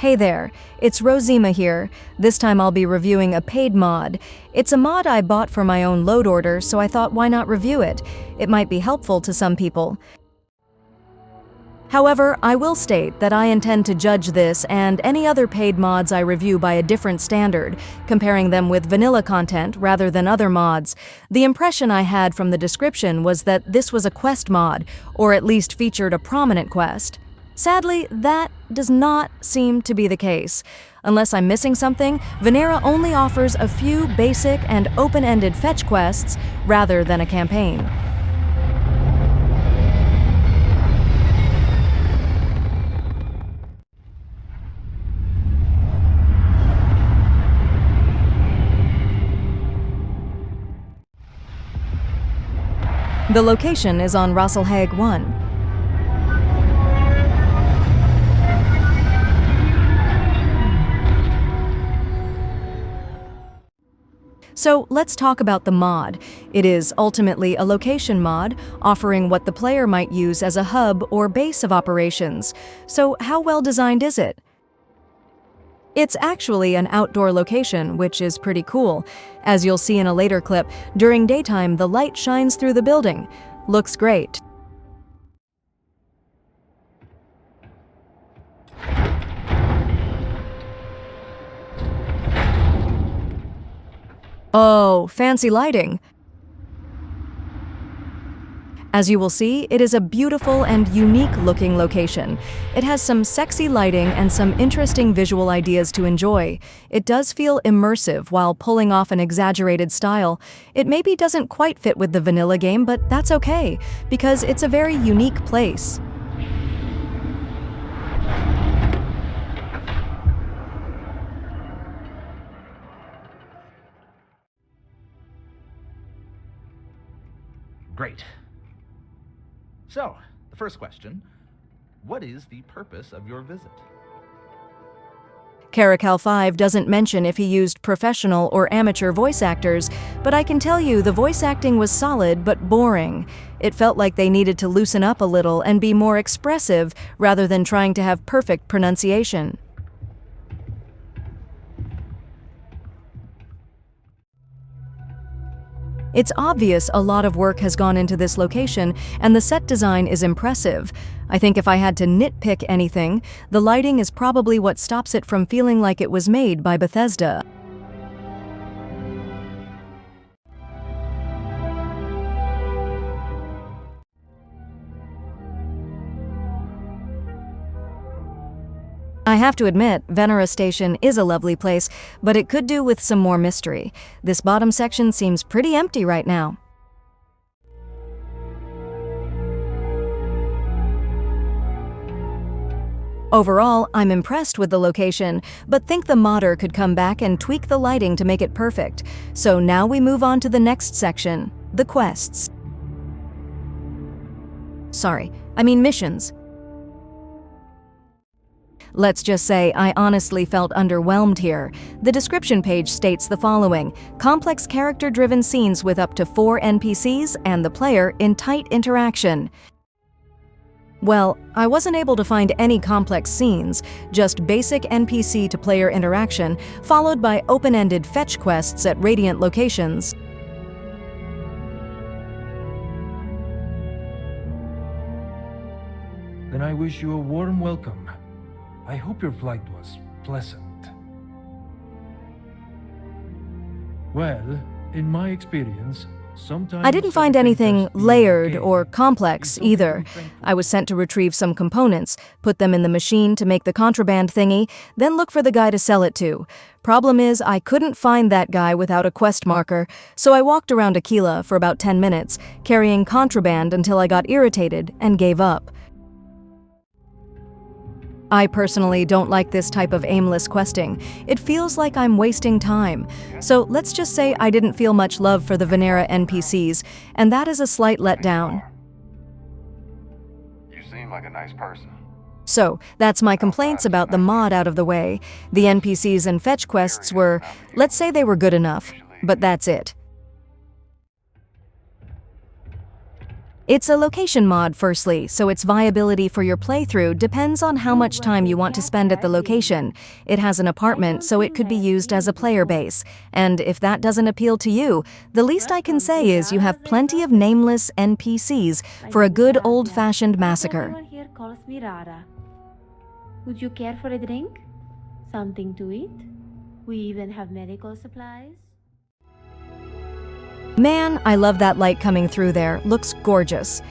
Hey there, it's Rosima here. This time I'll be reviewing a paid mod. It's a mod I bought for my own load order, so I thought why not review it? It might be helpful to some people. However, I will state that I intend to judge this and any other paid mods I review by a different standard, comparing them with vanilla content rather than other mods. The impression I had from the description was that this was a quest mod, or at least featured a prominent quest. Sadly, that does not seem to be the case. Unless I'm missing something, Venera only offers a few basic and open-ended fetch quests rather than a campaign. The location is on Caracal5 I. So let's talk about the mod. It is ultimately a location mod, offering what the player might use as a hub or base of operations. So how well designed is it? It's actually an outdoor location, which is pretty cool. As you'll see in a later clip, during daytime the light shines through the building. Looks great. Oh, fancy lighting. As you will see, it is a beautiful and unique-looking location. It has some sexy lighting and some interesting visual ideas to enjoy. It does feel immersive while pulling off an exaggerated style. It maybe doesn't quite fit with the vanilla game, but that's okay, because it's a very unique place. Great. So, the first question, what is the purpose of your visit? Caracal5 doesn't mention if he used professional or amateur voice actors, but I can tell you the voice acting was solid but boring. It felt like they needed to loosen up a little and be more expressive rather than trying to have perfect pronunciation. It's obvious a lot of work has gone into this location, and the set design is impressive. I think if I had to nitpick anything, the lighting is probably what stops it from feeling like it was made by Bethesda. I have to admit, Venera Station is a lovely place, but it could do with some more mystery. This bottom section seems pretty empty right now. Overall, I'm impressed with the location, but think the modder could come back and tweak the lighting to make it perfect. So now we move on to the next section, the quests. Sorry, I mean missions. Let's just say I honestly felt underwhelmed here. The description page states the following: complex character-driven scenes with up to 4 NPCs and the player in tight interaction. Well, I wasn't able to find any complex scenes, just basic NPC to player interaction, followed by open-ended fetch quests at radiant locations. Then I wish you a warm welcome. I hope your flight was pleasant. Well, in my experience, sometimes... I didn't find anything layered or complex either. I was sent to retrieve some components, put them in the machine to make the contraband thingy, then look for the guy to sell it to. Problem is, I couldn't find that guy without a quest marker, so I walked around Akila for about 10 minutes, carrying contraband until I got irritated and gave up. I personally don't like this type of aimless questing. It feels like I'm wasting time. So let's just say I didn't feel much love for the Venera NPCs, and that is a slight letdown. You seem like a nice person. So, that's my complaints about the mod out of the way. The NPCs and fetch quests were, let's say they were good enough, but that's it. It's a location mod, firstly, so its viability for your playthrough depends on how much time you want to spend at the location. It has an apartment, so it could be used as a player base. And if that doesn't appeal to you, the least I can say is you have plenty of nameless NPCs for a good old-fashioned massacre. Everyone here calls me Rara. Would you care for a drink? Something to eat? We even have medical supplies. Man, I love that light coming through there. Looks gorgeous.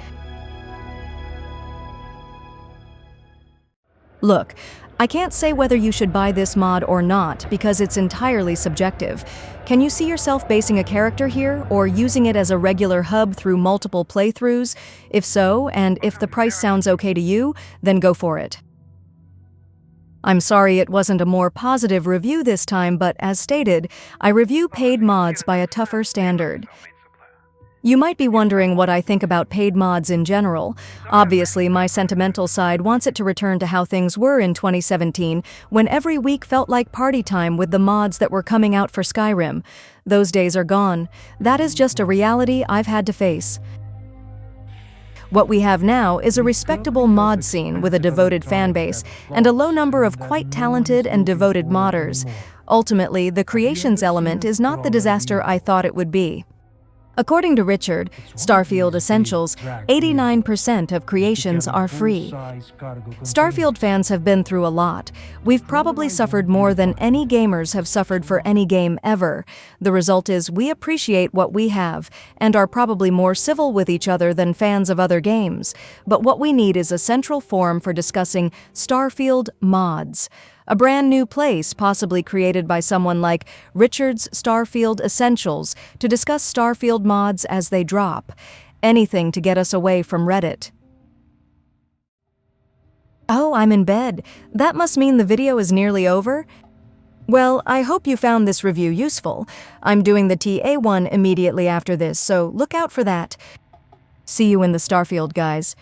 Look, I can't say whether you should buy this mod or not because it's entirely subjective. Can you see yourself basing a character here or using it as a regular hub through multiple playthroughs? If so, and if the price sounds okay to you, then go for it. I'm sorry it wasn't a more positive review this time, but as stated, I review paid mods by a tougher standard. You might be wondering what I think about paid mods in general. Obviously, my sentimental side wants it to return to how things were in 2017, when every week felt like party time with the mods that were coming out for Skyrim. Those days are gone. That is just a reality I've had to face. What we have now is a respectable mod scene with a devoted fanbase and a low number of quite talented and devoted modders. Ultimately, the creations element is not the disaster I thought it would be. According to Richard, Starfield Essentials, 89% of creations are free. Starfield fans have been through a lot. We've probably suffered more than any gamers have suffered for any game ever. The result is we appreciate what we have and are probably more civil with each other than fans of other games. But what we need is a central forum for discussing Starfield mods. A brand new place possibly created by someone like Richard's Starfield Essentials to discuss Starfield mods as they drop. Anything to get us away from Reddit. Oh, I'm in bed. That must mean the video is nearly over? Well, I hope you found this review useful. I'm doing the TA one immediately after this, so look out for that. See you in the Starfield, guys.